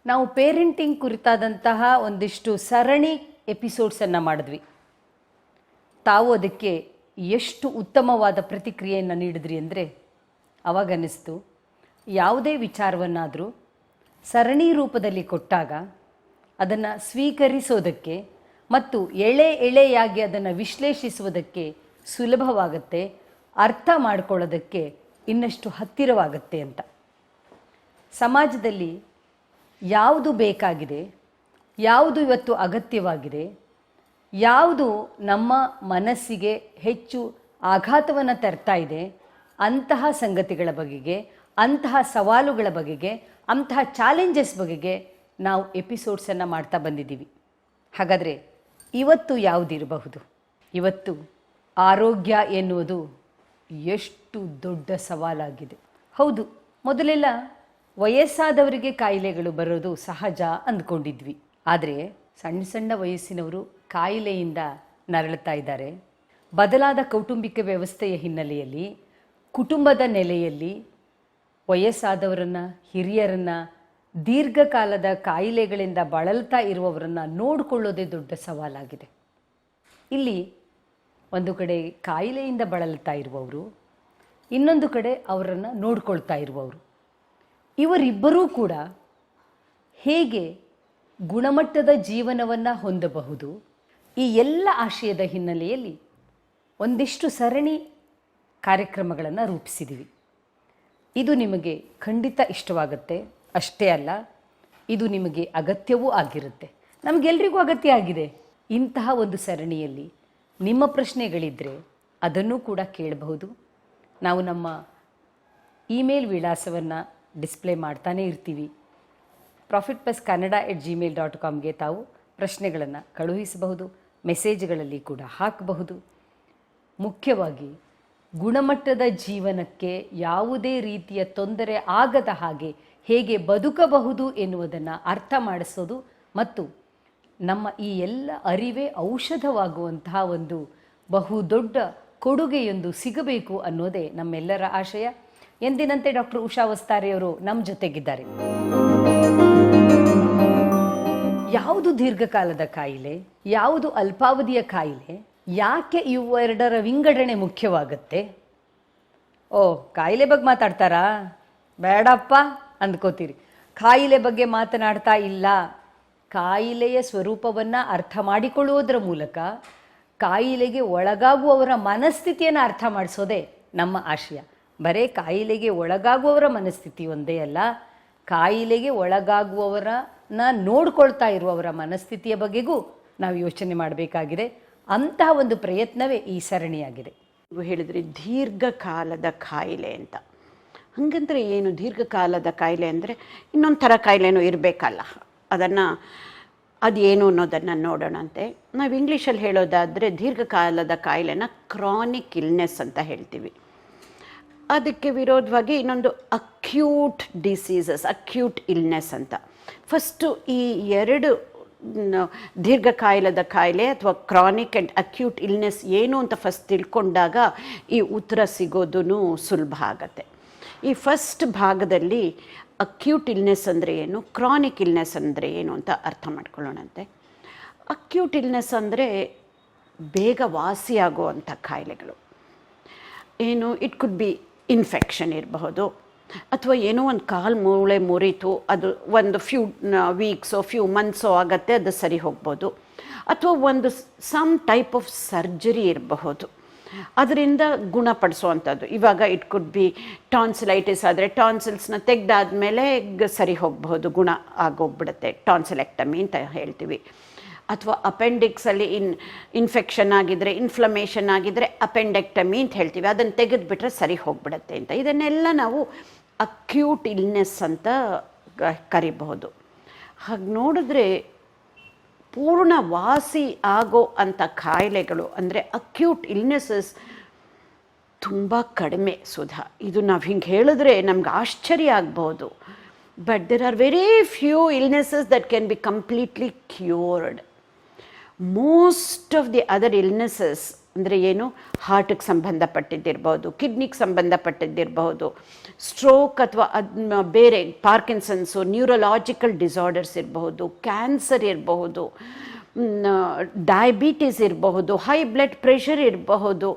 ನಾವು ಪೇರೆಂಟಿಂಗ್ ಕುರಿತಾದಂತಹ ಒಂದಿಷ್ಟು ಸರಣಿ ಎಪಿಸೋಡ್ಸನ್ನು ಮಾಡಿದ್ವಿ. ತಾವು ಅದಕ್ಕೆ ಎಷ್ಟು ಉತ್ತಮವಾದ ಪ್ರತಿಕ್ರಿಯೆಯನ್ನು ನೀಡಿದ್ರಿ ಅಂದರೆ ಅವಾಗ ಅನ್ನಿಸ್ತು, ಯಾವುದೇ ವಿಚಾರವನ್ನಾದರೂ ಸರಣಿ ರೂಪದಲ್ಲಿ ಕೊಟ್ಟಾಗ ಅದನ್ನು ಸ್ವೀಕರಿಸೋದಕ್ಕೆ ಮತ್ತು ಎಳೆಯಾಗಿ ಅದನ್ನು ವಿಶ್ಲೇಷಿಸುವುದಕ್ಕೆ ಸುಲಭವಾಗುತ್ತೆ, ಅರ್ಥ ಮಾಡ್ಕೊಳ್ಳೋದಕ್ಕೆ ಇನ್ನಷ್ಟು ಹತ್ತಿರವಾಗುತ್ತೆ ಅಂತ. ಸಮಾಜದಲ್ಲಿ ಯಾವುದು ಬೇಕಾಗಿದೆ, ಯಾವುದು ಇವತ್ತು ಅಗತ್ಯವಾಗಿದೆ, ಯಾವುದು ನಮ್ಮ ಮನಸ್ಸಿಗೆ ಹೆಚ್ಚು ಆಘಾತವನ್ನು ತರ್ತಾ ಇದೆ, ಅಂತಹ ಸಂಗತಿಗಳ ಬಗೆಗೆ, ಅಂತಹ ಸವಾಲುಗಳ ಬಗೆಗೆ, ಅಂತಹ ಚಾಲೆಂಜಸ್ ಬಗೆಗೆ ನಾವು ಎಪಿಸೋಡ್ಸನ್ನು ಮಾಡ್ತಾ ಬಂದಿದ್ದೀವಿ. ಹಾಗಾದರೆ ಇವತ್ತು ಯಾವುದಿರಬಹುದು? ಇವತ್ತು ಆರೋಗ್ಯ ಎನ್ನುವುದು ಎಷ್ಟು ದೊಡ್ಡ ಸವಾಲಾಗಿದೆ. ಹೌದು, ಮೊದಲೆಲ್ಲ ವಯಸ್ಸಾದವರಿಗೆ ಕಾಯಿಲೆಗಳು ಬರೋದು ಸಹಜ ಅಂದ್ಕೊಂಡಿದ್ವಿ. ಆದರೆ ಸಣ್ಣ ಸಣ್ಣ ವಯಸ್ಸಿನವರು ಕಾಯಿಲೆಯಿಂದ ನರಳುತ್ತಾ ಇದ್ದಾರೆ. ಬದಲಾದ ಕೌಟುಂಬಿಕ ವ್ಯವಸ್ಥೆಯ ಹಿನ್ನೆಲೆಯಲ್ಲಿ, ಕುಟುಂಬದ ನೆಲೆಯಲ್ಲಿ ವಯಸ್ಸಾದವರನ್ನು, ಹಿರಿಯರನ್ನು, ದೀರ್ಘಕಾಲದ ಕಾಯಿಲೆಗಳಿಂದ ಬಳಲ್ತಾ ಇರುವವರನ್ನು ನೋಡಿಕೊಳ್ಳೋದೇ ದೊಡ್ಡ ಸವಾಲಾಗಿದೆ. ಇಲ್ಲಿ ಒಂದು ಕಡೆ ಕಾಯಿಲೆಯಿಂದ ಬಳಲ್ತಾ ಇರುವವರು, ಇನ್ನೊಂದು ಕಡೆ ಅವರನ್ನು ನೋಡ್ಕೊಳ್ತಾ ಇರುವವರು, ಇವರಿಬ್ಬರೂ ಕೂಡ ಹೇಗೆ ಗುಣಮಟ್ಟದ ಜೀವನವನ್ನು ಹೊಂದಬಹುದು, ಈ ಎಲ್ಲ ಆಶಯದ ಹಿನ್ನೆಲೆಯಲ್ಲಿ ಒಂದಿಷ್ಟು ಸರಣಿ ಕಾರ್ಯಕ್ರಮಗಳನ್ನು ರೂಪಿಸಿದ್ದೀವಿ. ಇದು ನಿಮಗೆ ಖಂಡಿತ ಇಷ್ಟವಾಗುತ್ತೆ. ಅಷ್ಟೇ ಅಲ್ಲ, ಇದು ನಿಮಗೆ ಅಗತ್ಯವೂ ಆಗಿರುತ್ತೆ. ನಮಗೆಲ್ರಿಗೂ ಅಗತ್ಯ ಆಗಿದೆ. ಇಂತಹ ಒಂದು ಸರಣಿಯಲ್ಲಿ ನಿಮ್ಮ ಪ್ರಶ್ನೆಗಳಿದ್ದರೆ ಅದನ್ನು ಕೂಡ ಕೇಳಬಹುದು. ನಾವು ನಮ್ಮ ಇಮೇಲ್ ವಿಳಾಸವನ್ನು ಡಿಸ್ಪ್ಲೇ ಮಾಡ್ತಾನೇ ಇರ್ತೀವಿ. profitpluscannada@gmail.comಗೆ ತಾವು ಪ್ರಶ್ನೆಗಳನ್ನು ಕಳುಹಿಸಬಹುದು, ಮೆಸೇಜ್ಗಳಲ್ಲಿ ಕೂಡ ಹಾಕಬಹುದು. ಮುಖ್ಯವಾಗಿ ಗುಣಮಟ್ಟದ ಜೀವನಕ್ಕೆ ಯಾವುದೇ ರೀತಿಯ ತೊಂದರೆ ಆಗದ ಹಾಗೆ ಹೇಗೆ ಬದುಕಬಹುದು ಎನ್ನುವುದನ್ನು ಅರ್ಥ ಮಾಡಿಸೋದು ಮತ್ತು ನಮ್ಮ ಈ ಎಲ್ಲ ಅರಿವೇ ಔಷಧವಾಗುವಂತಹ ಒಂದು ಬಹುದೊಡ್ಡ ಕೊಡುಗೆಯೊಂದು ಸಿಗಬೇಕು ಅನ್ನೋದೇ ನಮ್ಮೆಲ್ಲರ ಆಶಯ. ಎಂದಿನಂತೆ ಡಾಕ್ಟರ್ ಉಷಾ ವಸ್ತಾರೆಯವರು ನಮ್ಮ ಜೊತೆಗಿದ್ದಾರೆ. ಯಾವುದು ದೀರ್ಘಕಾಲದ ಕಾಯಿಲೆ, ಯಾವುದು ಅಲ್ಪಾವಧಿಯ ಕಾಯಿಲೆ, ಯಾಕೆ ಇವೆರಡರ ವಿಂಗಡಣೆ ಮುಖ್ಯವಾಗುತ್ತೆ? ಓ, ಕಾಯಿಲೆ ಬಗ್ಗೆ ಮಾತಾಡ್ತಾರಾ? ಬೇಡಪ್ಪ ಅಂದ್ಕೋತೀರಿ. ಕಾಯಿಲೆ ಬಗ್ಗೆ ಮಾತನಾಡ್ತಾ ಇಲ್ಲ. ಕಾಯಿಲೆಯ ಸ್ವರೂಪವನ್ನು ಅರ್ಥ ಮಾಡಿಕೊಳ್ಳುವುದರ ಮೂಲಕ ಕಾಯಿಲೆಗೆ ಒಳಗಾಗುವವರ ಮನಸ್ಥಿತಿಯನ್ನು ಅರ್ಥ ಮಾಡಿಸೋದೇ ನಮ್ಮ ಆಶಯ. ಬರೇ ಕಾಯಿಲೆಗೆ ಒಳಗಾಗುವವರ ಮನಸ್ಥಿತಿ ಒಂದೇ ಅಲ್ಲ, ಕಾಯಿಲೆಗೆ ಒಳಗಾಗುವವರನ್ನ ನೋಡ್ಕೊಳ್ತಾ ಇರುವವರ ಮನಸ್ಥಿತಿಯ ಬಗೆಗೂ ನಾವು ಯೋಚನೆ ಮಾಡಬೇಕಾಗಿದೆ. ಅಂತಹ ಒಂದು ಪ್ರಯತ್ನವೇ ಈ ಸರಣಿಯಾಗಿದೆ. ನೀವು ಹೇಳಿದ್ರಿ ದೀರ್ಘಕಾಲದ ಕಾಯಿಲೆ ಅಂತ. ಹಾಗಂದ್ರೆ ಏನು ದೀರ್ಘಕಾಲದ ಕಾಯಿಲೆ ಅಂದರೆ? ಇನ್ನೊಂದು ಥರ ಕಾಯಿಲೆನೂ ಇರಬೇಕಲ್ಲ, ಅದೇನು ಅನ್ನೋದನ್ನು ನೋಡೋಣಂತೆ. ನಾವು ಇಂಗ್ಲೀಷಲ್ಲಿ ಹೇಳೋದಾದರೆ ದೀರ್ಘಕಾಲದ ಕಾಯಿಲೆನ ಕ್ರಾನಿಕ್ ಇಲ್ನೆಸ್ ಅಂತ ಹೇಳ್ತೀವಿ. ಅದಕ್ಕೆ ವಿರೋಧವಾಗಿ ಇನ್ನೊಂದು ಅಕ್ಯೂಟ್ ಡಿಸೀಸಸ್, ಅಕ್ಯೂಟ್ ಇಲ್ನೆಸ್ ಅಂತ. ಫಸ್ಟು ಈ ಎರಡು ದೀರ್ಘಕಾಲದ ಕಾಯಿಲೆ ಅಥವಾ ಕ್ರಾನಿಕ್ ಆ್ಯಂಡ್ ಅಕ್ಯೂಟ್ ಇಲ್ನೆಸ್ ಏನು ಅಂತ ಫಸ್ಟ್ ತಿಳ್ಕೊಂಡಾಗ ಈ ಉತ್ತರ ಸಿಗೋದು ಸುಲಭ ಆಗತ್ತೆ. ಈ ಫಸ್ಟ್ ಭಾಗದಲ್ಲಿ ಅಕ್ಯೂಟ್ ಇಲ್ನೆಸ್ ಅಂದರೆ ಏನು, ಕ್ರಾನಿಕ್ ಇಲ್ನೆಸ್ ಅಂದರೆ ಏನು ಅಂತ ಅರ್ಥ ಮಾಡ್ಕೊಳ್ಳೋಣಂತೆ. ಅಕ್ಯೂಟ್ ಇಲ್ನೆಸ್ ಅಂದರೆ ಬೇಗ ವಾಸಿಯಾಗುವಂಥ ಕಾಯಿಲೆಗಳು. ಏನು, ಇಟ್ ಕುಡ್ ಬಿ ಇನ್ಫೆಕ್ಷನ್ ಇರಬಹುದು, ಅಥವಾ ಏನೋ ಒಂದು ಕಾಲು ಮೂಳೆ ಮುರಿತು, ಅದು ಒಂದು ಫ್ಯೂ ವೀಕ್ಸೋ ಫ್ಯೂ ಮಂತ್ಸೋ ಆಗುತ್ತೆ, ಅದು ಸರಿ ಹೋಗ್ಬೋದು. ಅಥವಾ ಒಂದು ಸಮ್ ಟೈಪ್ ಆಫ್ ಸರ್ಜರಿ ಇರಬಹುದು, ಅದರಿಂದ ಗುಣಪಡಿಸುವಂಥದ್ದು. ಇವಾಗ ಇಟ್ ಕುಡ್ ಬಿ ಟಾನ್ಸಿಲೈಟಿಸ್ ಆದರೆ ಟಾನ್ಸಿಲ್ಸ್ನ ತೆಗೆದಾದ್ಮೇಲೆ ಸರಿ ಹೋಗಬಹುದು, ಗುಣ ಆಗೋಗ್ಬಿಡುತ್ತೆ, ಟಾನ್ಸಿಲೆಕ್ಟಮಿ ಅಂತ ಹೇಳ್ತೀವಿ. ಅಥವಾ ಅಪೆಂಡಿಕ್ಸಲ್ಲಿ ಇನ್ಫೆಕ್ಷನ್ ಆಗಿದ್ದರೆ, ಇನ್ಫ್ಲಮೇಷನ್ ಆಗಿದ್ದರೆ ಅಪೆಂಡೆಕ್ಟಮಿ ಅಂತ ಹೇಳ್ತೀವಿ, ಅದನ್ನು ತೆಗೆದುಬಿಟ್ರೆ ಸರಿ ಹೋಗ್ಬಿಡುತ್ತೆ ಅಂತ. ಇದನ್ನೆಲ್ಲ ನಾವು ಅಕ್ಯೂಟ್ ಇಲ್ನೆಸ್ ಅಂತ ಕರಿಬಹುದು. ಹಾಗೆ ನೋಡಿದ್ರೆ ಪೂರ್ಣ ವಾಸಿ ಆಗೋ ಅಂಥ ಕಾಯಿಲೆಗಳು ಅಂದರೆ ಅಕ್ಯೂಟ್ ಇಲ್ನೆಸಸ್ ತುಂಬ ಕಡಿಮೆ ಸುಧಾ. ಇದು ನಾವು ಹಿಂಗೆ ಹೇಳಿದ್ರೆ ನಮ್ಗೆ ಆಶ್ಚರ್ಯ ಆಗ್ಬೋದು. But there are very few illnesses that can be completely cured. Most of the other illnesses ಅಂದರೆ ಏನು, ಹಾರ್ಟಿಗೆ ಸಂಬಂಧಪಟ್ಟಿದ್ದಿರ್ಬೋದು, ಕಿಡ್ನಿಗೆ ಸಂಬಂಧಪಟ್ಟಿದ್ದಿರಬಹುದು, ಸ್ಟ್ರೋಕ್ ಅಥವಾ ಬೇರೆ ಪಾರ್ಕಿನ್ಸನ್ಸು, ನ್ಯೂರಲಾಜಿಕಲ್ ಡಿಸಾರ್ಡರ್ಸ್ ಇರಬಹುದು, ಕ್ಯಾನ್ಸರ್ ಇರಬಹುದು, ಡಯಾಬಿಟೀಸ್ ಇರಬಹುದು, ಹೈ ಬ್ಲಡ್ ಪ್ರೆಷರ್ ಇರಬಹುದು.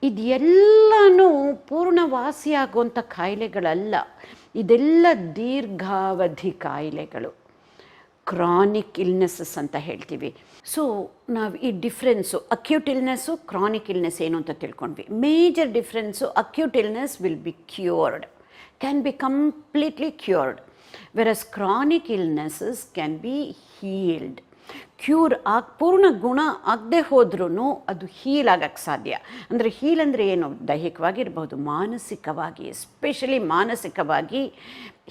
ಇದೆಲ್ಲನೂ ಪೂರ್ಣವಾಸಿಯಾಗುವಂಥ ಕಾಯಿಲೆಗಳಲ್ಲ. ಇದೆಲ್ಲ ದೀರ್ಘಾವಧಿ ಕಾಯಿಲೆಗಳು, ಕ್ರಾನಿಕ್ ಇಲ್ನೆಸ್ಸಸ್ ಅಂತ ಹೇಳ್ತೀವಿ. ಸೊ ನಾವು ಈ difference, acute illness, chronic illness ಏನು ಅಂತ ತಿಳ್ಕೊಂಡ್ವಿ. Major difference, acute illness will be cured, can be completely cured, versus chronic illnesses can be healed. Cure ಪೂರ್ಣ ಗುಣ ಆಗದೆ ಹೋದ್ರೂ ಅದು ಹೀಲ್ ಆಗಕ್ಕೆ ಸಾಧ್ಯ. ಅಂದರೆ ಹೀಲ್ ಅಂದರೆ ಏನು, ದೈಹಿಕವಾಗಿ ಇರಬಹುದು, ಮಾನಸಿಕವಾಗಿ, ಎಸ್ಪೆಷಲಿ ಮಾನಸಿಕವಾಗಿ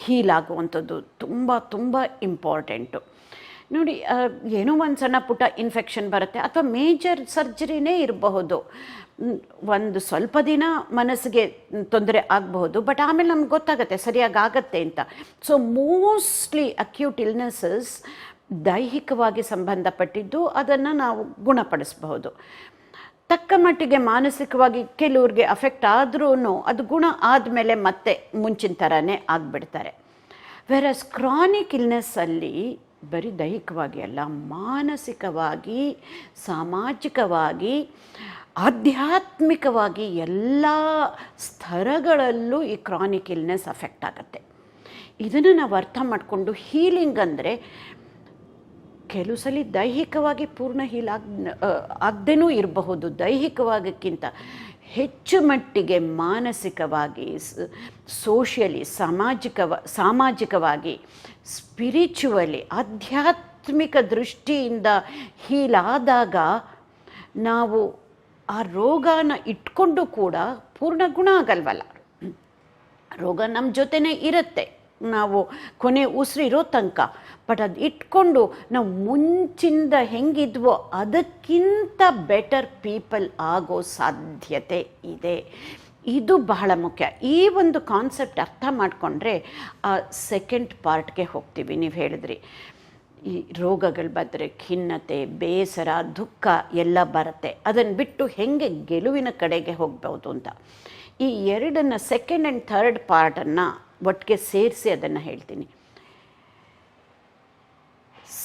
ಹೀಲ್ ಆಗುವಂಥದ್ದು ತುಂಬ ತುಂಬ ಇಂಪಾರ್ಟೆಂಟು. ನೋಡಿ, ಏನೋ ಒಂದು ಸಣ್ಣ ಪುಟ್ಟ ಇನ್ಫೆಕ್ಷನ್ ಬರುತ್ತೆ ಅಥವಾ ಮೇಜರ್ ಸರ್ಜರಿನೇ ಇರಬಹುದು. ಒಂದು ಸ್ವಲ್ಪ ದಿನ ಮನಸ್ಸಿಗೆ ತೊಂದರೆ ಆಗಬಹುದು, ಬಟ್ ಆಮೇಲೆ ನಮ್ಗೆ ಗೊತ್ತಾಗುತ್ತೆ ಸರಿಯಾಗಿ ಆಗತ್ತೆ ಅಂತ. ಸೊ ಮೋಸ್ಟ್ಲಿ ಅಕ್ಯೂಟ್ ಇಲ್ನೆಸ್ಸಸ್ ದೈಹಿಕವಾಗಿ ಸಂಬಂಧಪಟ್ಟಿದ್ದು, ಅದನ್ನು ನಾವು ಗುಣಪಡಿಸಬಹುದು. ತಕ್ಕ ಮಟ್ಟಿಗೆ ಮಾನಸಿಕವಾಗಿ ಕೆಲವ್ರಿಗೆ ಅಫೆಕ್ಟ್ ಆದ್ರೂ ಅದು ಗುಣ ಆದಮೇಲೆ ಮತ್ತೆ ಮುಂಚಿನ ಥರನೇ ಆಗಿಬಿಡ್ತಾರೆ. ವೆರಸ್ ಕ್ರಾನಿಕ್ ಇಲ್ನೆಸ್ಸಲ್ಲಿ ಬರೀ ದೈಹಿಕವಾಗಿ ಅಲ್ಲ, ಮಾನಸಿಕವಾಗಿ, ಸಾಮಾಜಿಕವಾಗಿ, ಆಧ್ಯಾತ್ಮಿಕವಾಗಿ ಎಲ್ಲ ಸ್ತರಗಳಲ್ಲೂ ಈ ಕ್ರಾನಿಕ್ ಇಲ್ನೆಸ್ ಅಫೆಕ್ಟ್ ಆಗುತ್ತೆ. ಇದನ್ನು ನಾವು ಅರ್ಥ ಮಾಡಿಕೊಂಡು ಹೀಲಿಂಗ್ ಅಂದರೆ ಕೆಲವು ಸಲ ದೈಹಿಕವಾಗಿ ಪೂರ್ಣ ಹೀಲ್ ಆಗದೇನೂ ಇರಬಹುದು, ದೈಹಿಕವಾಗಿಕ್ಕಿಂತ ಹೆಚ್ಚು ಮಟ್ಟಿಗೆ ಮಾನಸಿಕವಾಗಿ, ಸೋಷಿಯಲಿ, ಸಾಮಾಜಿಕವಾಗಿ, ಸ್ಪಿರಿಚುವಲಿ, ಆಧ್ಯಾತ್ಮಿಕ ದೃಷ್ಟಿಯಿಂದ ಹೀಲಾದಾಗ ನಾವು ಆ ರೋಗನ ಇಟ್ಕೊಂಡು ಕೂಡ ಪೂರ್ಣ ಗುಣ ಆಗಲ್ವಲ್ಲ. ರೋಗ ನಮ್ಮ ಜೊತೆನೇ ಇರುತ್ತೆ ನಾವು ಕೊನೆ ಉಸಿರಿರೋ ತನಕ, ಬಟ್ ಅದು ಇಟ್ಕೊಂಡು ನಾವು ಮುಂಚಿಂದ ಹೆಂಗಿದ್ವೋ ಅದಕ್ಕಿಂತ ಬೆಟರ್ ಪೀಪಲ್ ಆಗೋ ಸಾಧ್ಯತೆ ಇದೆ. ಇದು ಬಹಳ ಮುಖ್ಯ. ಈ ಒಂದು ಕಾನ್ಸೆಪ್ಟ್ ಅರ್ಥ ಮಾಡಿಕೊಂಡ್ರೆ ಆ ಸೆಕೆಂಡ್ ಪಾರ್ಟ್ಗೆ ಹೋಗ್ತೀವಿ. ನೀವು ಹೇಳಿದ್ರಿ ಈ ರೋಗಗಳು ಬಂದರೆ ಖಿನ್ನತೆ, ಬೇಸರ, ದುಃಖ ಎಲ್ಲ ಬರುತ್ತೆ. ಅದನ್ನು ಬಿಟ್ಟು ಹೆಂಗೆ ಗೆಲುವಿನ ಕಡೆಗೆ ಹೋಗ್ಬೋದು ಅಂತ ಈ ಎರಡನ್ನು, ಸೆಕೆಂಡ್ ಆ್ಯಂಡ್ ಥರ್ಡ್ ಪಾರ್ಟನ್ನು ಒಟ್ಟಿಗೆ ಸೇರಿಸಿ ಅದನ್ನು ಹೇಳ್ತೀನಿ.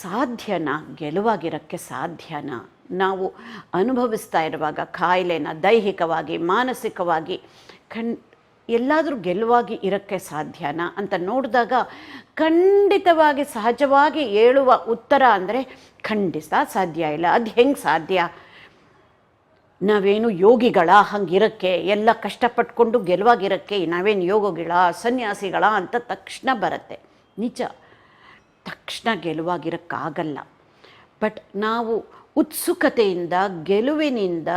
ಸಾಧ್ಯನಾ ಗೆಲುವಾಗಿರೋಕ್ಕೆ? ಸಾಧ್ಯನಾ ನಾವು ಅನುಭವಿಸ್ತಾ ಇರುವಾಗ ಕಾಯಿಲೆನ ದೈಹಿಕವಾಗಿ, ಮಾನಸಿಕವಾಗಿ ಎಲ್ಲಾದರೂ ಗೆಲುವಾಗಿ ಇರೋಕ್ಕೆ ಸಾಧ್ಯನಾ ಅಂತ ನೋಡಿದಾಗ ಖಂಡಿತವಾಗಿ ಸಹಜವಾಗಿ ಹೇಳುವ ಉತ್ತರ ಅಂದರೆ ಖಂಡಿತ ಸಾಧ್ಯ ಇಲ್ಲ. ಅದು ಹೆಂಗೆ ಸಾಧ್ಯ? ನಾವೇನು ಯೋಗಿಗಳ ಹಂಗಿರೋಕ್ಕೆ, ಎಲ್ಲ ಕಷ್ಟಪಟ್ಕೊಂಡು ಗೆಲುವಾಗಿರೋಕ್ಕೆ ನಾವೇನು ಯೋಗಿಗಳ, ಸನ್ಯಾಸಿಗಳ ಅಂತ ತಕ್ಷಣ ಬರುತ್ತೆ. ನಿಜ, ತಕ್ಷಣ ಗೆಲುವಾಗಿರೋಕ್ಕಾಗಲ್ಲ. ಬಟ್ ನಾವು ಉತ್ಸುಕತೆಯಿಂದ, ಗೆಲುವಿನಿಂದ,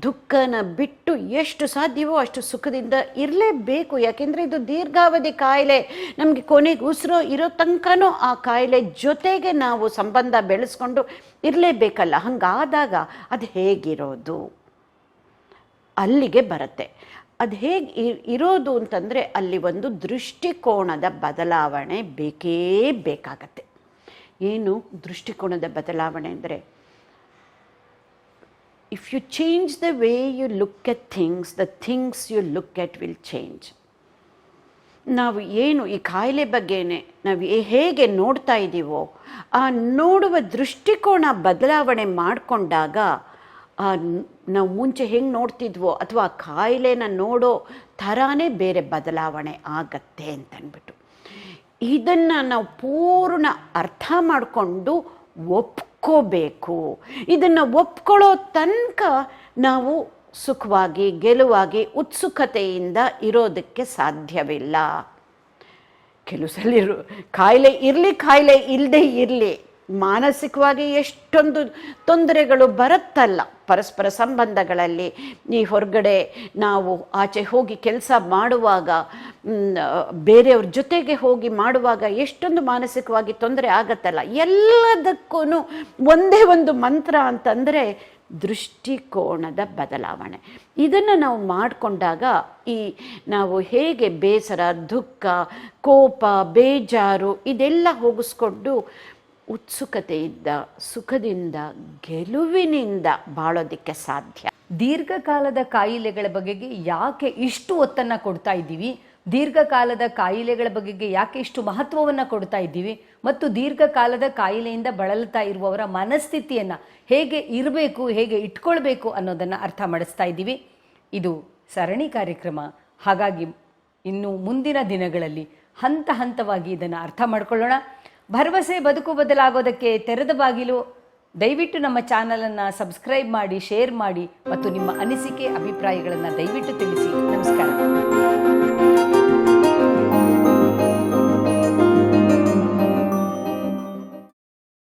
ದುಃಖನ ಬಿಟ್ಟು ಎಷ್ಟು ಸಾಧ್ಯವೋ ಅಷ್ಟು ಸುಖದಿಂದ ಇರಲೇಬೇಕು. ಯಾಕೆಂದರೆ ಇದು ದೀರ್ಘಾವಧಿ ಕಾಯಿಲೆ. ನಮಗೆ ಕೊನೆಗೆ ಉಸಿರು ಇರೋ ತನಕನೂ ಆ ಕಾಯಿಲೆ ಜೊತೆಗೆ ನಾವು ಸಂಬಂಧ ಬೆಳೆಸ್ಕೊಂಡು ಇರಲೇಬೇಕಲ್ಲ. ಹಾಗಾದಾಗ ಅದು ಹೇಗಿರೋದು? ಅಲ್ಲಿಗೆ ಬರುತ್ತೆ. ಅದು ಹೇಗೆ ಇರೋದು ಅಂತಂದರೆ ಅಲ್ಲಿ ಒಂದು ದೃಷ್ಟಿಕೋನದ ಬದಲಾವಣೆ ಬೇಕೇ ಬೇಕಾಗತ್ತೆ. ಏನು ದೃಷ್ಟಿಕೋನದ ಬದಲಾವಣೆ ಅಂದರೆ, if you change the way you look at things, the things you look at will change. ನಾವು ಏನು ಈ ಕಾಯಿಲೆ ಬಗ್ಗೆನೇ ನಾವು ಹೇಗೆ ನೋಡ್ತಾ ಇದ್ದೀವೋ ಆ ನೋಡುವ ದೃಷ್ಟಿಕೋನ ಬದಲಾವಣೆ ಮಾಡಿಕೊಂಡಾಗ ನಾವು ಮುಂಚೆ ಹೆಂಗೆ ನೋಡ್ತಿದ್ವೋ ಅಥವಾ ಆ ಕಾಯಿಲೆನ ನೋಡೋ ಥರಾನೇ ಬೇರೆ ಬದಲಾವಣೆ ಆಗತ್ತೆ ಅಂತನ್ಬಿಟ್ಟು ಇದನ್ನು ನಾವು ಪೂರ್ಣ ಅರ್ಥ ಮಾಡಿಕೊಂಡು ಒಪ್ಕೋಬೇಕು. ಇದನ್ನು ಒಪ್ಕೊಳ್ಳೋ ತನಕ ನಾವು ಸುಖವಾಗಿ, ಗೆಲುವಾಗಿ, ಉತ್ಸುಕತೆಯಿಂದ ಇರೋದಕ್ಕೆ ಸಾಧ್ಯವಿಲ್ಲ. ಕೆಲವು ಸಲ ಕಾಯಿಲೆ ಇರಲಿ, ಕಾಯಿಲೆ ಇಲ್ಲದೆ ಇರಲಿ, ಮಾನಸಿಕವಾಗಿ ಎಷ್ಟೊಂದು ತೊಂದರೆಗಳು ಬರುತ್ತಲ್ಲ ಪರಸ್ಪರ ಸಂಬಂಧಗಳಲ್ಲಿ. ಈ ಹೊರಗಡೆ ನಾವು ಆಚೆ ಹೋಗಿ ಕೆಲಸ ಮಾಡುವಾಗ, ಬೇರೆಯವ್ರ ಜೊತೆಗೆ ಹೋಗಿ ಮಾಡುವಾಗ ಎಷ್ಟೊಂದು ಮಾನಸಿಕವಾಗಿ ತೊಂದರೆ ಆಗತ್ತಲ್ಲ. ಎಲ್ಲದಕ್ಕೂ ಒಂದೇ ಒಂದು ಮಂತ್ರ ಅಂತಂದರೆ ದೃಷ್ಟಿಕೋನದ ಬದಲಾವಣೆ. ಇದನ್ನು ನಾವು ಮಾಡಿಕೊಂಡಾಗ ನಾವು ಹೇಗೆ ಬೇಸರ, ದುಃಖ, ಕೋಪ, ಬೇಜಾರು ಇದೆಲ್ಲ ಹೋಗಿಸ್ಕೊಂಡು ಉತ್ಸುಕತೆಯಿಂದ, ಸುಖದಿಂದ, ಗೆಲುವಿನಿಂದ ಬಾಳೋದಕ್ಕೆ ಸಾಧ್ಯ. ದೀರ್ಘಕಾಲದ ಕಾಯಿಲೆಗಳ ಬಗೆಗೆ ಯಾಕೆ ಇಷ್ಟು ಒತ್ತನ್ನು ಕೊಡ್ತಾ ಇದ್ದೀವಿ, ದೀರ್ಘಕಾಲದ ಕಾಯಿಲೆಗಳ ಬಗೆಗೆ ಯಾಕೆ ಇಷ್ಟು ಮಹತ್ವವನ್ನು ಕೊಡ್ತಾ ಇದ್ದೀವಿ, ಮತ್ತು ದೀರ್ಘಕಾಲದ ಕಾಯಿಲೆಯಿಂದ ಬಳಲ್ತಾ ಇರುವವರ ಮನಸ್ಥಿತಿಯನ್ನು ಹೇಗೆ ಇರಬೇಕು, ಹೇಗೆ ಇಟ್ಕೊಳ್ಬೇಕು ಅನ್ನೋದನ್ನು ಅರ್ಥ ಮಾಡಿಸ್ತಾ ಇದ್ದೀವಿ. ಇದು ಸರಣಿ ಕಾರ್ಯಕ್ರಮ. ಹಾಗಾಗಿ ಇನ್ನು ಮುಂದಿನ ದಿನಗಳಲ್ಲಿ ಹಂತ ಹಂತವಾಗಿ ಇದನ್ನು ಅರ್ಥ ಮಾಡ್ಕೊಳ್ಳೋಣ. ಭರವಸೆ ಬದುಕು ಬದಲಾಗೋದಕ್ಕೆ ತೆರೆದ ಬಾಗಿಲು. ದಯವಿಟ್ಟು ನಮ್ಮ ಚಾನಲನ್ನು ಸಬ್ಸ್ಕ್ರೈಬ್ ಮಾಡಿ, ಶೇರ್ ಮಾಡಿ ಮತ್ತು ನಿಮ್ಮ ಅನಿಸಿಕೆ ಅಭಿಪ್ರಾಯಗಳನ್ನು ದಯವಿಟ್ಟು ತಿಳಿಸಿ. ನಮಸ್ಕಾರ.